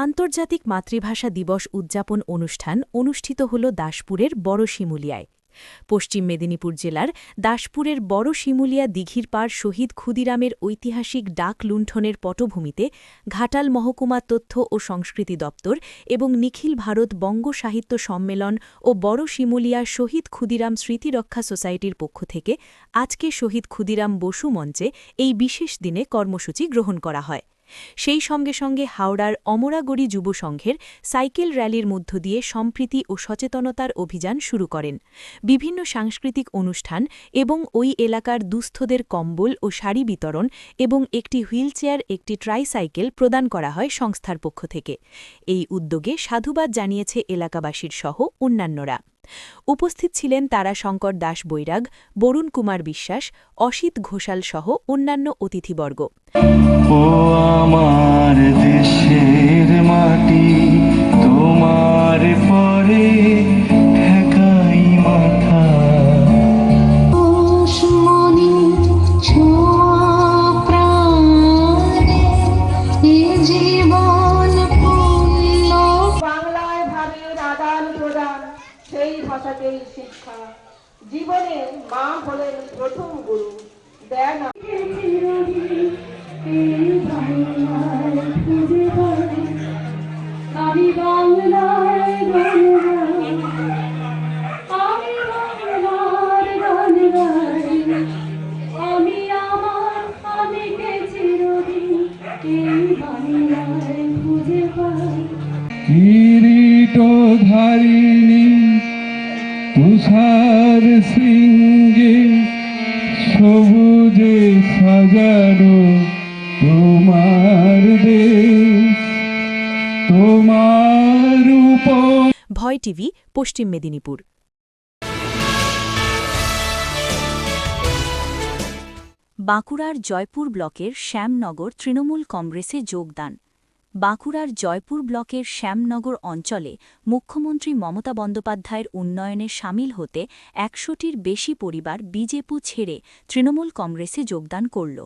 আন্তর্জাতিক মাতৃভাষা দিবস উদযাপন অনুষ্ঠান অনুষ্ঠিত হল দাসপুরের বড় শিমুলিয়ায়। পশ্চিম মেদিনীপুর জেলার দাসপুরের বড় শিমুলিয়া দিঘির পাড় শহীদ ক্ষুদিরামের ঐতিহাসিক ডাক লুণ্ঠনের পটভূমিতে ঘাটাল মহকুমা তথ্য ও সংস্কৃতি দপ্তর এবং নিখিল ভারত বঙ্গ সাহিত্য সম্মেলন ও বড় শিমুলিয়া শহীদ ক্ষুদিরাম স্মৃতিরক্ষা সোসাইটির পক্ষ থেকে আজকে শহীদ ক্ষুদিরাম বসু মঞ্চে এই বিশেষ দিনে কর্মসূচি গ্রহণ করা হয়। সেই সঙ্গে সঙ্গে হাওড়ার অমরাগড়ি যুব সংঘের সাইকেল র্যালির মধ্য দিয়ে সম্প্রীতি ও সচেতনতার অভিযান শুরু করেন। বিভিন্ন সাংস্কৃতিক অনুষ্ঠান এবং ওই এলাকার দুস্থদের কম্বল ও শাড়ি বিতরণ এবং একটি হুইলচেয়ার একটি ট্রাইসাইকেল প্রদান করা হয় সংস্থার পক্ষ থেকে। এই উদ্যোগে সাধুবাদ জানিয়েছে এলাকাবাসীর সহ অন্যান্যরা। উপস্থিত ছিলেন তারাশঙ্কর দাস বৈরাগ, বরুণ কুমার বিশ্বাস, অসিত ঘোষাল সহ অন্যান্য অতিথিবর্গ। ও আমার দেশের মাটি, তোমার পরে ঠেকাই মাথা। বাংলায় ভাবের আদান প্রদান, সেই ভাষাতেই শিক্ষা। জীবনে মা হলেন প্রথম গুরু, দেন আমি বাংলার আমি আমার আমিকে চিরদিন এই বাংলায় খুঁজে পাই। কিরীটধারিণী তুষার শৃঙ্গে সবুজে সাজানো তোমার দেশ, তোমার উপর। ভয় টিভি, পশ্চিম মেদিনীপুর। বাঁকুড়ার জয়পুর ব্লকের শ্যামনগর তৃণমূল কংগ্রেসে যোগদান। বাঁকুড়ার জয়পুর ব্লকের শ্যামনগর অঞ্চলে মুখ্যমন্ত্রী মমতা বন্দ্যোপাধ্যায়ের উন্নয়নে সামিল হতে ১০০টির বেশি পরিবার বিজেপি ছেড়ে তৃণমূল কংগ্রেসে যোগদান করল।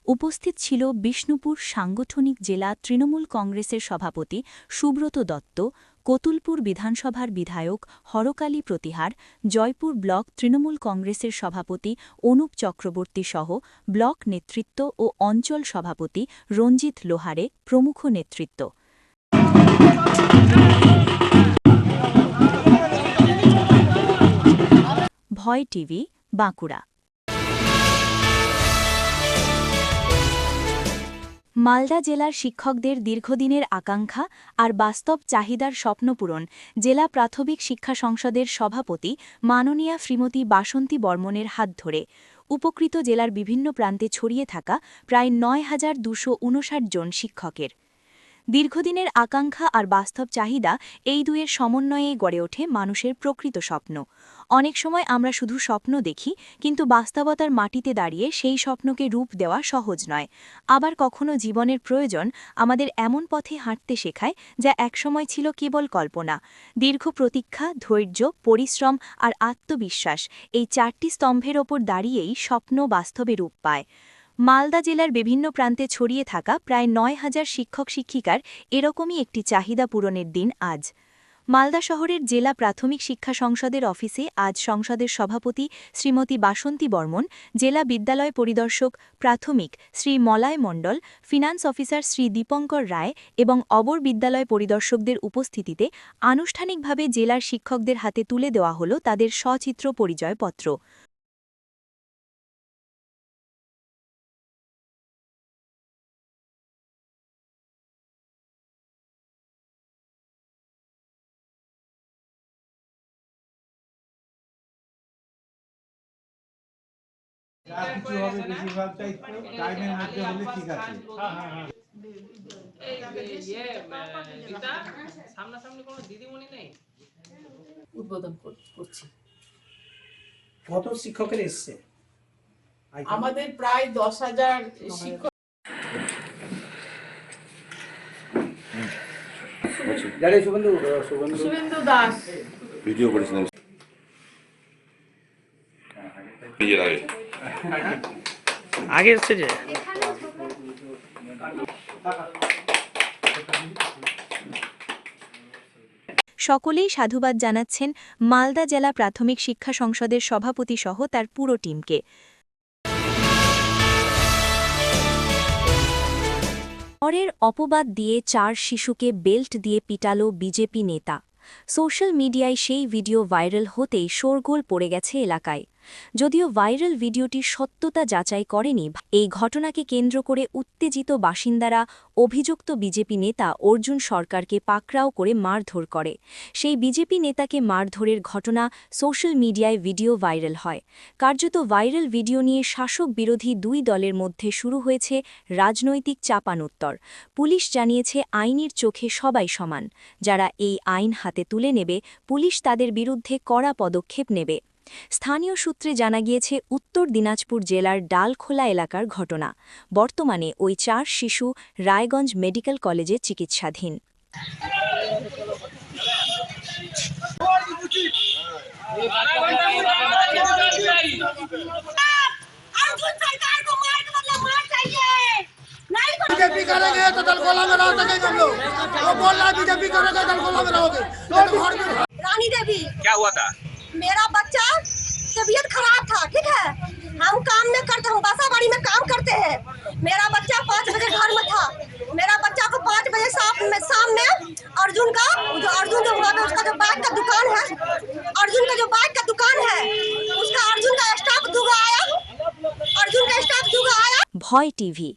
উপস্থিত ছিল বিষ্ণুপুর সাংগঠনিক জেলা তৃণমূল কংগ্রেসের সভাপতি সুব্রত দত্ত, কতুলপুর বিধানসভার বিধায়ক হরকালী প্রতিহার, জয়পুর ব্লক তৃণমূল কংগ্রেসের সভাপতি অনুপ চক্রবর্তী সহ ব্লক নেতৃত্ব ও অঞ্চল সভাপতি রঞ্জিত লোহারে প্রমুখ নেতৃত্ব। ভয় টিভি, বাঁকুড়া। মালদা জেলার শিক্ষকদের দীর্ঘদিনের আকাঙ্ক্ষা আর বাস্তব চাহিদার স্বপ্নপূরণ জেলা প্রাথমিক শিক্ষা সংসদের সভাপতি মাননীয়া শ্রীমতী বাসন্তী বর্মনের হাত ধরে উপকৃত জেলার বিভিন্ন প্রান্তে ছড়িয়ে থাকা প্রায় ৯,২৫৯ জন শিক্ষকের দীর্ঘদিনের আকাঙ্ক্ষা আর বাস্তব চাহিদা, এই দুয়ের সমন্বয়ে গড়ে ওঠে মানুষের প্রকৃত স্বপ্ন। অনেক সময় আমরা শুধু স্বপ্ন দেখি, কিন্তু বাস্তবতার মাটিতে দাঁড়িয়ে সেই স্বপ্নকে রূপ দেওয়া সহজ নয়। আবার কখনো জীবনের প্রয়োজন আমাদের এমন পথে হাঁটতে শেখায় যা একসময় ছিল কেবল কল্পনা। দীর্ঘ প্রতীক্ষা, ধৈর্য, পরিশ্রম আর আত্মবিশ্বাস, এই ৪টি স্তম্ভের ওপর দাঁড়িয়েই স্বপ্ন বাস্তবে রূপ পায়। মালদা জেলার বিভিন্ন প্রান্তে ছড়িয়ে থাকা প্রায় ৯,০০০ শিক্ষক শিক্ষিকার এরকমই একটি চাহিদা পূরণের দিন আজ। মালদা শহরের জেলা প্রাথমিক শিক্ষা সংসদের অফিসে আজ সংসদের সভাপতি শ্রীমতী বাসন্তী বর্মন, জেলা বিদ্যালয় পরিদর্শক প্রাথমিক শ্রী মলয় মণ্ডল, ফিনান্স অফিসার শ্রী দীপঙ্কর রায় এবং অবর বিদ্যালয় পরিদর্শকদের উপস্থিতিতে আনুষ্ঠানিকভাবে জেলার শিক্ষকদের হাতে তুলে দেওয়া হল তাদের সচিত্র পরিচয়পত্র। যা কিছু হবে বেশিরভাগটাই টাইমের মধ্যে হলে ঠিক আছে। সামনাসামনি কোনো দিদিমণি নেই, উদ্বোধন করছি। কত শিক্ষকের এসছে? আমাদের প্রায় ১০,০০০ শিক্ষক। শুভেন্দু দাস ভিডিও করেছিলেন আগে এসছে যে সকলেই সাধুবাদ জানাচ্ছেন মালদা জেলা প্রাথমিক শিক্ষা সংসদের সভাপতি সহ তার পুরো টিমকে। পরের অপবাদ দিয়ে 4 শিশুকে বেল্ট দিয়ে পিটালো বিজেপি নেতা। সোশ্যাল মিডিয়ায় সেই ভিডিও ভাইরাল হতেই শোরগোল পড়ে গেছে এলাকায়। যদিও ভাইরাল ভিডিওটির সত্যতা যাচাই করেনি, এই ঘটনাকে কেন্দ্র করে উত্তেজিত বাসিন্দারা অভিযুক্ত বিজেপি নেতা অর্জুন সরকারকে পাকড়াও করে মারধর করে। সেই বিজেপি নেতাকে মারধরের ঘটনা সোশ্যাল মিডিয়ায় ভিডিও ভাইরাল হয়। কার্যত ভাইরাল ভিডিও নিয়ে শাসক বিরোধী দুই দলের মধ্যে শুরু হয়েছে রাজনৈতিক চাপানোত্তর। পুলিশ জানিয়েছে আইনের চোখে সবাই সমান। যারা এই আইন হাতে তুলে নেবে, পুলিশ তাদের বিরুদ্ধে কড়া পদক্ষেপ নেবে। স্থানীয় সূত্রে জানা গিয়েছে উত্তর দিনাজপুর জেলার ডালখোলা এলাকার ঘটনা। বর্তমানে ওই 4 শিশু রায়গঞ্জ মেডিকেল কলেজে চিকিৎসাধীন। बीजेपी करेंगे तो दलगोला में रह सकेंगे हम लोग। वो बोल रहा है बीजेपी करेंगे दलगोला में रहोगे। रानी देवी, क्या हुआ था? मेरा बच्चा तबीयत खराब था, ठीक है। हम काम में करते, हम बासाबाड़ी में काम करते हैं। मेरा बच्चा 5 बजे घर में था। मेरा बच्चा को 5 बजे शाम में अर्जुन जो हुआ था, उसका जो बाइक का दुकान है, अर्जुन का जो बाइक का दुकान है, उसका अर्जुन का स्टाफ दुगा आया। भय टीवी।